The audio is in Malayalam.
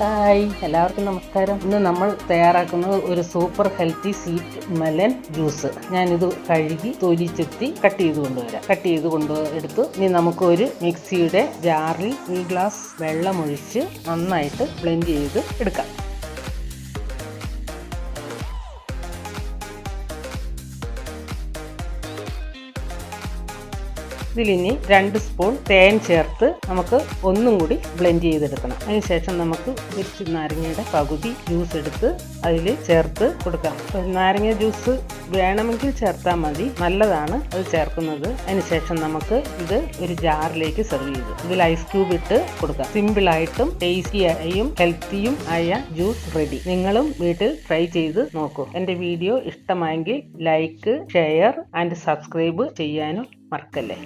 ഹായ്, എല്ലാവർക്കും നമസ്കാരം. ഇന്ന് നമ്മൾ തയ്യാറാക്കുന്നത് ഒരു super healthy sweet melon juice. ഞാനിത് കഴുകി തൊലി ചെത്തി കട്ട് ചെയ്ത് കൊണ്ടുവരെടുത്തു. ഇനി നമുക്ക് ഒരു മിക്സിയുടെ ജാറിൽ ഒരു ഗ്ലാസ് വെള്ളമൊഴിച്ച് നന്നായിട്ട് ബ്ലെൻഡ് ചെയ്ത് എടുക്കാം. ഇതിലിനി 2 സ്പൂൺ തേൻ ചേർത്ത് നമുക്ക് ഒന്നും കൂടി ബ്ലെൻഡ് ചെയ്തെടുക്കണം. അതിനുശേഷം നമുക്ക് ഒരു നാരങ്ങയുടെ പകുതി ജ്യൂസ് എടുത്ത് അതിൽ ചേർത്ത് കൊടുക്കാം. നാരങ്ങ ജ്യൂസ് വേണമെങ്കിൽ ചേർത്താൽ മതി, നല്ലതാണ് അത് ചേർക്കുന്നത്. അതിനുശേഷം നമുക്ക് ഇത് ഒരു ജാറിലേക്ക് സെർവ് ചെയ്ത് ഇതിൽ ഐസ് ക്യൂബ് ഇട്ട് കൊടുക്കാം. സിമ്പിളായിട്ടും ടേസ്റ്റിയായും ഹെൽത്തിയും ആയ ജ്യൂസ് റെഡി. നിങ്ങളും വീട്ടിൽ ട്രൈ ചെയ്ത് നോക്കൂ. എൻ്റെ വീഡിയോ ഇഷ്ടമായെങ്കിൽ ലൈക്ക്, ഷെയർ ആൻഡ് സബ്സ്ക്രൈബ് ചെയ്യാനും മറക്കല്ലേ.